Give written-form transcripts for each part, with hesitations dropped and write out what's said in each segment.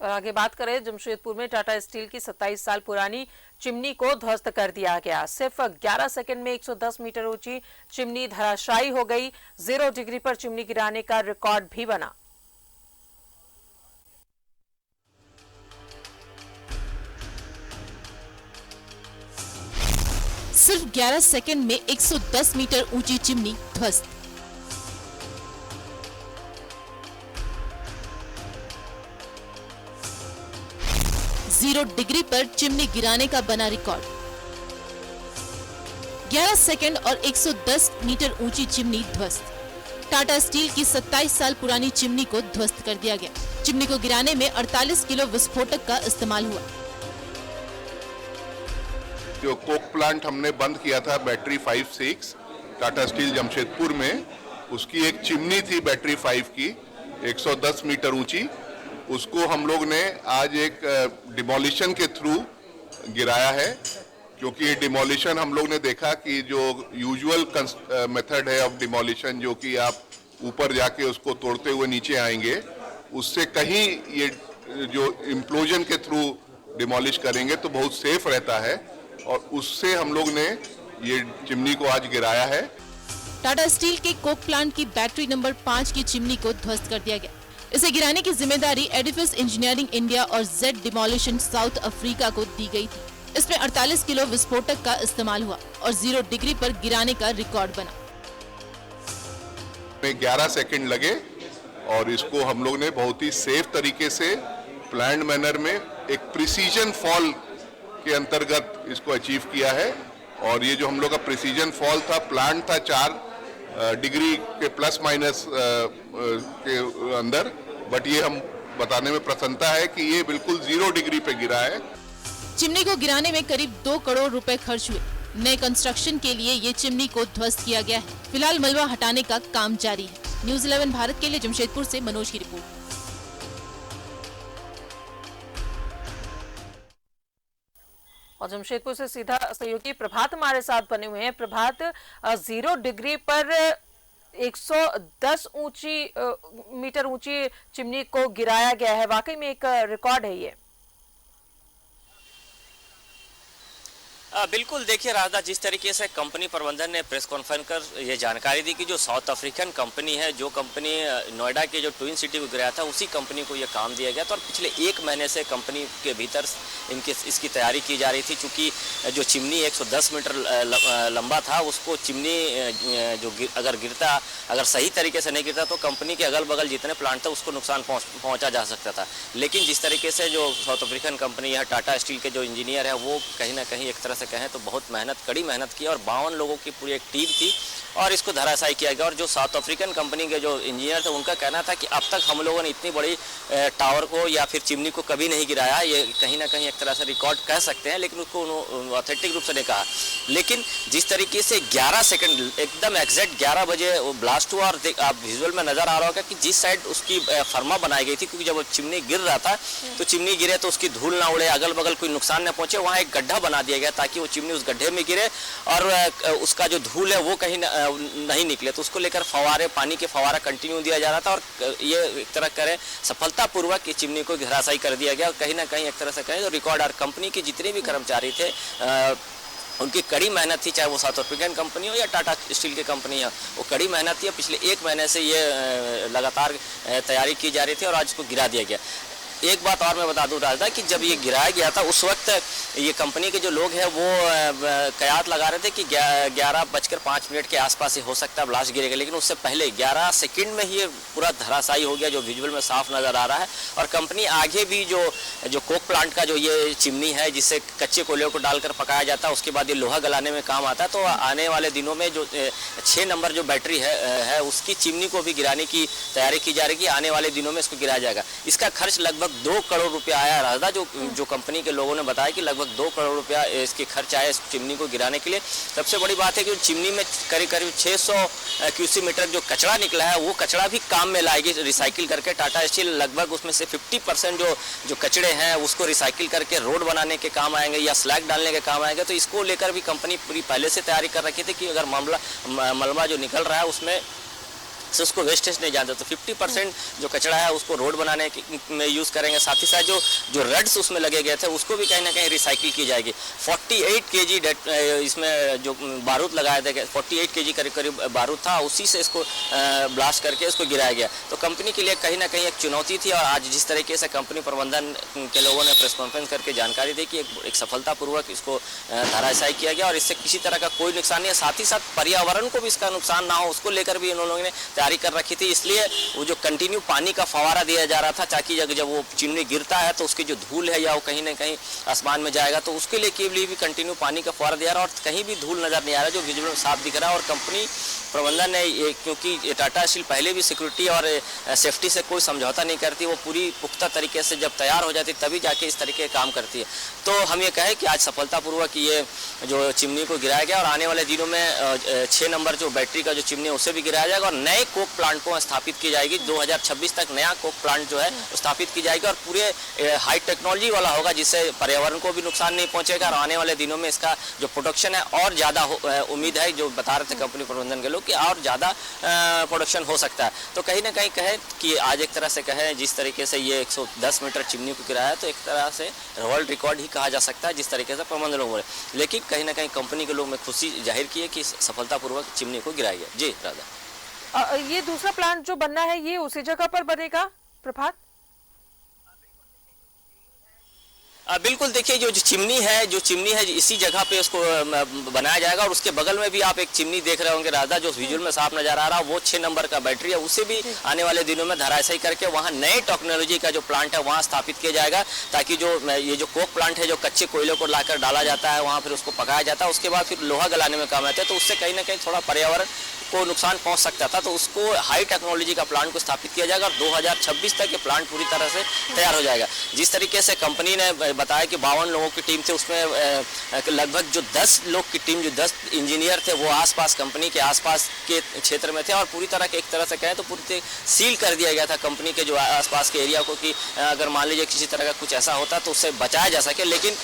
और आगे बात करें, जमशेदपुर में टाटा स्टील की 27 साल पुरानी चिमनी को ध्वस्त कर दिया गया। सिर्फ 11 सेकंड में 110 मीटर ऊंची चिमनी धराशायी हो गई। 0 डिग्री पर चिमनी गिराने का रिकॉर्ड भी बना। सिर्फ 11 सेकंड में 110 मीटर ऊंची चिमनी ध्वस्त। जीरो डिग्री पर चिमनी गिराने का बना रिकॉर्ड। 11 सेकंड और 110 मीटर ऊंची चिमनी ध्वस्त। टाटा स्टील की 27 साल पुरानी चिमनी को ध्वस्त कर दिया गया। चिमनी को गिराने में 48 किलो विस्फोटक का इस्तेमाल हुआ। जो कोक प्लांट हमने बंद किया था बैटरी 5-6 टाटा स्टील जमशेदपुर में, उसकी एक चिमनी थी बैटरी 5 की 110 मीटर ऊंची। उसको हम लोग ने आज एक डिमोलिशन के थ्रू गिराया है, क्योंकि डिमोलिशन हम लोग ने देखा कि जो यूजुअल मेथड है ऑफ डिमोलिशन, जो कि आप ऊपर जाके उसको तोड़ते हुए नीचे आएंगे, उससे कहीं ये जो इम्प्लोजन के थ्रू डिमोलिश करेंगे तो बहुत सेफ रहता है, और उससे हम लोग ने ये चिमनी को आज गिराया है। टाटा स्टील के कोक प्लांट की बैटरी नंबर 5 की चिमनी को ध्वस्त कर दिया गया। इसे गिराने की जिम्मेदारी एडिफिस इंजीनियरिंग इंडिया और जेड डिमोलिशन साउथ अफ्रीका को दी गई थी। इसमें 48 किलो विस्फोटक का इस्तेमाल हुआ और 0 डिग्री पर गिराने का रिकॉर्ड बना। 11 सेकंड लगे और इसको हम लोग ने बहुत ही सेफ तरीके से प्लान्ड मैनर में एक प्रिसीजन फॉल के अंतर्गत इसको अचीव किया है। और ये जो हम लोग का प्रिसीजन फॉल था, प्लांट था 4 डिग्री के प्लस माइनस के अंदर, बट ये हम बताने में प्रसन्नता है कि ये बिल्कुल 0 डिग्री पे गिरा है। चिमनी को गिराने में करीब 2 करोड़ रुपए खर्च हुए। नए कंस्ट्रक्शन के लिए ये चिमनी को ध्वस्त किया गया है। फिलहाल मलबा हटाने का काम जारी है। न्यूज़ 11 भारत के लिए जमशेदपुर से मनोज की रिपोर्ट। और जमशेदपुर से सीधा सहयोगी प्रभात हमारे साथ बने हुए हैं। प्रभात, 0 डिग्री पर 110 मीटर ऊंची चिमनी को गिराया गया है। वाकई में एक रिकॉर्ड है ये। बिल्कुल, देखिए राधा, जिस तरीके से कंपनी प्रबंधन ने प्रेस कॉन्फ्रेंस कर ये जानकारी दी कि जो साउथ अफ्रीकन कंपनी है, जो कंपनी नोएडा के जो ट्विन सिटी को गिराया था, उसी कंपनी को ये काम दिया गया था। और पिछले 1 महीने से कंपनी के भीतर इसकी तैयारी की जा रही थी। चूँकि जो चिमनी 110 मीटर लंबा था, उसको चिमनी जो अगर सही तरीके से नहीं गिरता तो कंपनी के अगल बगल जितने प्लांट थे उसको नुकसान पहुँचा जा सकता था। लेकिन जिस तरीके से जो साउथ अफ्रीकन कंपनी है, टाटा स्टील के जो इंजीनियर है, वो कहीं ना कहीं एक तरह से कहें तो बहुत कड़ी मेहनत की, और 52 लोगों की पूरी एक टीम थी और इसको धराशायी किया गया। और जो साउथ अफ्रीकन कंपनी के जो इंजीनियर थे, उनका कहना था कि अब तक हम लोगों ने इतनी बड़ी टावर को या फिर चिमनी को कभी नहीं गिराया। ये कहीं ना कहीं एक तरह से रिकॉर्ड कह सकते हैं, लेकिन उसको ऑथेंटिक रूप से नहीं कहा। लेकिन जिस तरीके से 11 सेकंड एकदम एग्जैक्ट 11 बजे ब्लास्ट हुआ, और आप विजुअल में नजर आ रहा होगा कि जिस साइड उसकी फर्मा बनाई गई थी, क्योंकि जब चिमनी गिर रहा था तो चिमनी गिरे तो उसकी धूल ना उड़े, अगल बगल कोई नुकसान न पहुंचे, वहाँ एक गड्ढा बना दिया गया ताकि वो चिमनी उस गड्ढे में गिरे और उसका जो धूल है वो कहीं नहीं निकले। तो उसको लेकर पानी के फवारा कंटिन्यू दिया जा रहा था, और ये एक तरह करें सफलतापूर्वक चिमनी को धराशायी कर दिया गया। और कहीं ना कहीं एक तरह से कहें तो रिकॉर्ड, और कंपनी के जितने भी कर्मचारी थे उनकी कड़ी मेहनत थी, चाहे वो साउथ अफ्रीकन कंपनी हो या टाटा स्टील की कंपनी हो, वो कड़ी मेहनत थी। पिछले 1 महीने से ये लगातार तैयारी की जा रही थी और आज इसको गिरा दिया गया। एक बात और मैं बता दूं राजा, कि जब ये गिराया गया था उस वक्त ये कंपनी के जो लोग हैं वो कयास लगा रहे थे कि 11:05 के आसपास ही हो सकता है ब्लास्ट गिरेगा, लेकिन उससे पहले 11 सेकंड में ही पूरा धराशायी हो गया, जो विजुअल में साफ नजर आ रहा है। और कंपनी आगे भी जो कोक प्लांट का जो ये चिमनी है, जिससे कच्चे कोयले को डालकर पकाया जाता है, उसके बाद ये लोहा गलाने में काम आता है, तो आने वाले दिनों में जो 6 नंबर जो बैटरी है उसकी चिमनी को भी गिराने की तैयारी की जा रही है। आने वाले दिनों में इसको गिराया जाएगा। इसका खर्च लगभग 2 करोड़ रुपया आया राजा, जो कंपनी के लोगों ने बताया कि लगभग 2 करोड़ रुपया इसके खर्च आया इस चिमनी को गिराने के लिए। सबसे बड़ी बात है कि चिमनी में करीब 600 क्यूसी मीटर जो कचरा निकला है, वो कचरा भी काम में लाएगी रिसाइकिल करके। टाटा स्टील लगभग उसमें से 50% जो कचड़े हैं उसको रिसाइकिल करके रोड बनाने के काम आएंगे या स्लैग डालने के काम आएंगे। तो इसको लेकर भी कंपनी पूरी पहले से तैयारी कर रखी थी कि अगर मलबा जो निकल रहा है उसमें से उसको वेस्टेज नहीं जाते। तो 50% जो कचरा है उसको रोड बनाने में यूज़ करेंगे। साथ ही साथ जो रड्स उसमें लगे गए थे उसको भी कहीं ना कहीं रिसाइकिल की जाएगी। 48 केजी इसमें जो बारूद लगाया था, 48 केजी करीब बारूद था, उसी से इसको ब्लास्ट करके इसको गिराया गया। तो कंपनी के लिए कहीं ना कहीं एक चुनौती थी। और आज जिस तरीके से कंपनी प्रबंधन के लोगों ने प्रेस कॉन्फ्रेंस करके जानकारी दी कि एक सफलतापूर्वक इसको धराशायी किया गया और इससे किसी तरह का कोई नुकसान नहीं है। साथ ही साथ पर्यावरण को भी इसका नुकसान ना हो उसको लेकर भी इन लोगों ने तैयारी कर रखी थी। इसलिए वो जो कंटिन्यू पानी का फवारा दिया जा रहा था ताकि जब वो चिमनी गिरता है तो उसकी जो धूल है या वो कहीं ना कहीं आसमान में जाएगा, तो उसके लिए के लिए भी कंटिन्यू पानी का फवारा दिया रहा और कहीं भी धूल नजर नहीं आ रहा, जो विजुअल में साफ दिख रहा है। और कंपनी प्रबंधन ने क्योंकि टाटा स्टील पहले भी सिक्योरिटी और सेफ्टी से कोई समझौता नहीं करती, वो पूरी पुख्ता तरीके से जब तैयार हो जाती तभी जाके इस तरीके के काम करती है। तो हम ये कहें कि आज सफलतापूर्वक ये जो चिमनी को गिराया गया और आने वाले दिनों में 6 नंबर जो बैटरी का जो चिमनी है उसे भी गिराया जाएगा और नए कोक प्लांट को स्थापित की जाएगी। 2026 तक नया कोक प्लांट जो है स्थापित की जाएगी और पूरे हाई टेक्नोलॉजी वाला होगा, जिससे पर्यावरण को भी नुकसान नहीं पहुंचेगा। और आने वाले दिनों में इसका जो प्रोडक्शन है और ज़्यादा उम्मीद है, जो बता रहे थे कंपनी प्रबंधन के लोग, कि और ज़्यादा प्रोडक्शन हो सकता है। तो कहीं ना कहीं कहें कि आज एक तरह से कहें जिस तरीके से ये 110 मीटर चिमनी को गिराया तो एक तरह से वर्ल्ड रिकॉर्ड ही कहा जा सकता है जिस तरीके से प्रबंधन लोग बोले। लेकिन कहीं ना कहीं कंपनी के लोग में खुशी जाहिर की है कि सफलतापूर्वक चिमनी को गिराया गया। जी राजा, ये दूसरा प्लांट जो बनना है ये उसी जगह पर बनेगा प्रभात? बिल्कुल, देखिए जो चिमनी है इसी जगह पे उसको बनाया जाएगा और उसके बगल में भी आप एक चिमनी देख रहे होंगे राधा, जो विजुअल में साफ नजर आ रहा है, वो 6 नंबर का बैटरी है, उसे भी आने वाले दिनों में धराशायी करके वहाँ नए टेक्नोलॉजी का जो प्लांट है वहाँ स्थापित किया जाएगा, ताकि ये जो कोक प्लांट है जो कच्चे कोयलों को लाकर डाला जाता है वहाँ फिर उसको पकाया जाता है, उसके बाद फिर लोहा गलाने में काम आता है, तो उससे कहीं ना कहीं थोड़ा पर्यावरण को नुकसान पहुंच सकता था। तो उसको हाई टेक्नोलॉजी का प्लांट को स्थापित किया जाएगा और 2026 तक ये प्लांट पूरी तरह से तैयार हो जाएगा। जिस तरीके से कंपनी ने बताया कि 52 लोगों की टीम थी, उसमें लगभग जो 10 लोग की टीम, जो 10 इंजीनियर थे वो आसपास कंपनी के आसपास के क्षेत्र में थे और पूरी तरह के एक तरह से कहें तो पूरी सील कर दिया गया था कंपनी के जो आसपास के एरिया को, कि अगर मान लीजिए किसी तरह का कुछ ऐसा होता तो उससे बचाया जा सके। लेकिन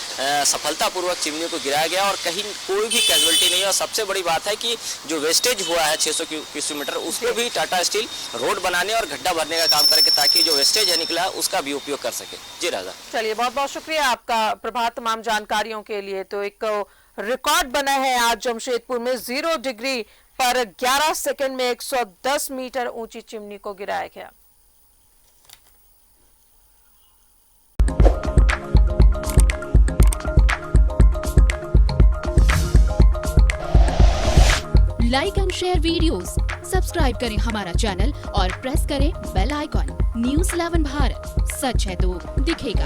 सफलतापूर्वक चिमनी को गिराया गया और कहीं कोई भी कैजुअलिटी नहीं। और सबसे बड़ी बात है कि जो वेस्टेज हुआ है 600 किलोमीटर उसको भी टाटा स्टील रोड बनाने और गड्ढा भरने का काम करेंगे, ताकि जो वेस्टेज है निकला उसका भी उपयोग कर सके। जी राजा, चलिए बहुत बहुत शुक्रिया आपका प्रभात तमाम जानकारियों के लिए। तो एक रिकॉर्ड बना है आज जमशेदपुर में 0 डिग्री पर 11 सेकंड में 110 मीटर ऊंची चिमनी को गिराया गया। Like and share videos, subscribe करें हमारा चैनल और प्रेस करें बेल आइकॉन। न्यूज़ 11 भारत, सच है तो दिखेगा।